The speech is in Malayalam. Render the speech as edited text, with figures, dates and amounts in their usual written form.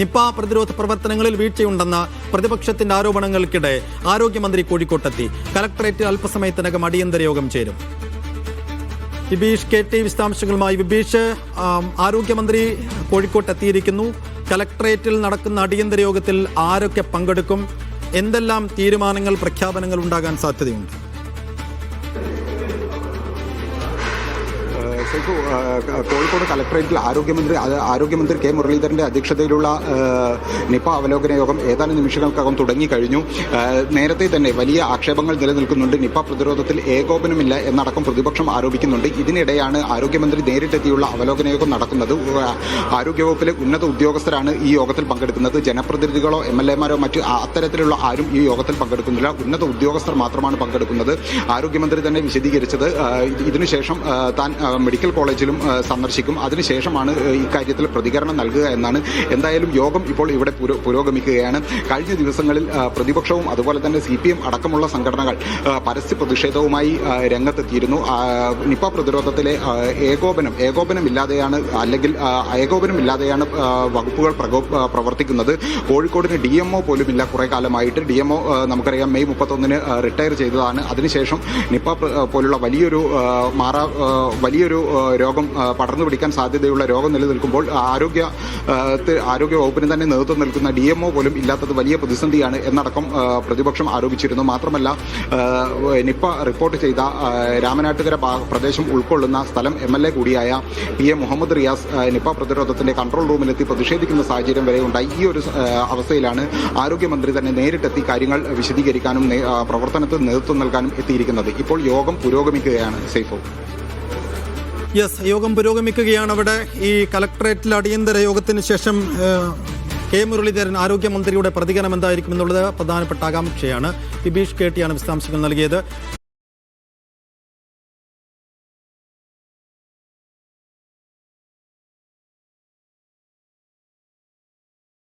നിപ പ്രതിരോധ പ്രവർത്തനങ്ങളിൽ വീഴ്ചയുണ്ടെന്ന പ്രതിപക്ഷത്തിന്റെ ആരോപണങ്ങൾക്കിടെ ആരോഗ്യമന്ത്രി കോഴിക്കോട്ടെത്തി. കലക്ടറേറ്റിൽ അല്പസമയത്തിനകം അടിയന്തര യോഗം ചേരും. വിബീഷ് KT വിശദാംശങ്ങളുമായി. വിബീഷ്, ആരോഗ്യമന്ത്രി കോഴിക്കോട്ടെത്തിയിരിക്കുന്നു. കലക്ടറേറ്റിൽ നടക്കുന്ന അടിയന്തര യോഗത്തിൽ ആരൊക്കെ പങ്കെടുക്കും? എന്തെല്ലാം തീരുമാനങ്ങൾ, പ്രഖ്യാപനങ്ങൾ ഉണ്ടാകാൻ സാധ്യതയുണ്ട്? കോഴിക്കോട് കലക്ടറേറ്റിൽ ആരോഗ്യമന്ത്രി കെ മുരളീധരന്റെ അധ്യക്ഷതയിലുള്ള നിപ അവലോകന യോഗം ഏതാനും നിമിഷങ്ങൾക്കകം തുടങ്ങിക്കഴിഞ്ഞു. നേരത്തെ തന്നെ വലിയ ആക്ഷേപങ്ങൾ നിലനിൽക്കുന്നുണ്ട്. നിപ പ്രതിരോധത്തിൽ ഏകോപനമില്ല എന്നടക്കം പ്രതിപക്ഷം ആരോപിക്കുന്നുണ്ട്. ഇതിനിടെയാണ് ആരോഗ്യമന്ത്രി നേരിട്ടെത്തിയുള്ള അവലോകന യോഗം നടക്കുന്നത്. ആരോഗ്യവകുപ്പിലെ ഉന്നത ഉദ്യോഗസ്ഥരാണ് ഈ യോഗത്തിൽ പങ്കെടുക്കുന്നത്. ജനപ്രതിനിധികളോ MLA-മാരോ മറ്റ് അത്തരത്തിലുള്ള ആരും ഈ യോഗത്തിൽ പങ്കെടുക്കുന്നില്ല. ഉന്നത ഉദ്യോഗസ്ഥർ മാത്രമാണ് പങ്കെടുക്കുന്നത്. ആരോഗ്യമന്ത്രി തന്നെ വിശദീകരിച്ചത് ഇതിനുശേഷം താൻ മെഡിക്കൽ കോളേജിലും സന്ദർശിക്കും. അതിനുശേഷമാണ് ഇക്കാര്യത്തിൽ പ്രതികരണം നൽകുക എന്നാണ്. എന്തായാലും യോഗം ഇപ്പോൾ ഇവിടെ പുരോഗമിക്കുകയാണ്. കഴിഞ്ഞ ദിവസങ്ങളിൽ പ്രതിപക്ഷവും അതുപോലെ തന്നെ CPM അടക്കമുള്ള സംഘടനകൾ പരസ്യ പ്രതിഷേധവുമായി രംഗത്തെത്തിയിരുന്നു. നിപ പ്രതിരോധത്തിലെ ഏകോപനമില്ലാതെയാണ് വകുപ്പുകൾ പ്രവർത്തിക്കുന്നത്. കോഴിക്കോടിന് DMO പോലുമില്ല. കുറെ കാലമായിട്ട് DMO നമുക്കറിയാം മെയ് 31 റിട്ടയർ ചെയ്തതാണ്. അതിനുശേഷം നിപ പോലുള്ള വലിയൊരു രോഗം പടർന്നു പിടിക്കാൻ സാധ്യതയുള്ള രോഗം നിലനിൽക്കുമ്പോൾ ആരോഗ്യ വകുപ്പിന് തന്നെ നേതൃത്വം നൽകുന്ന DMO പോലും ഇല്ലാത്തത് വലിയ പ്രതിസന്ധിയാണ് എന്നടക്കം പ്രതിപക്ഷം ആരോപിച്ചിരുന്നു. മാത്രമല്ല നിപ റിപ്പോർട്ട് ചെയ്ത രാമനാട്ടുകര പ്രദേശം ഉൾക്കൊള്ളുന്ന സ്ഥലം MLA കൂടിയായ PA മുഹമ്മദ് റിയാസ് നിപ പ്രതിരോധത്തിന്റെ കൺട്രോൾ റൂമിലെത്തി പ്രതിഷേധിക്കുന്ന സാഹചര്യം വരെ ഉണ്ടായി. ഈ ഒരു അവസ്ഥയിലാണ് ആരോഗ്യമന്ത്രി തന്നെ നേരിട്ടെത്തി കാര്യങ്ങൾ വിശദീകരിക്കാനും പ്രവർത്തനത്തിന് നേതൃത്വം നൽകാനും എത്തിയിരിക്കുന്നത്. ഇപ്പോൾ യോഗം പുരോഗമിക്കുകയാണ്. സൈഫോ. യോഗം പുരോഗമിക്കുകയാണ്. അവിടെ ഈ കലക്ടറേറ്റിൽ അടിയന്തര യോഗത്തിന് ശേഷം കെ മുരളീധരൻ ആരോഗ്യമന്ത്രിയുടെ പ്രതികരണം എന്തായിരിക്കും എന്നുള്ളത് പ്രധാനപ്പെട്ട ആകാംക്ഷയാണ്. വിബീഷ് KT ആണ് വിശദാംശങ്ങൾ നൽകിയത്.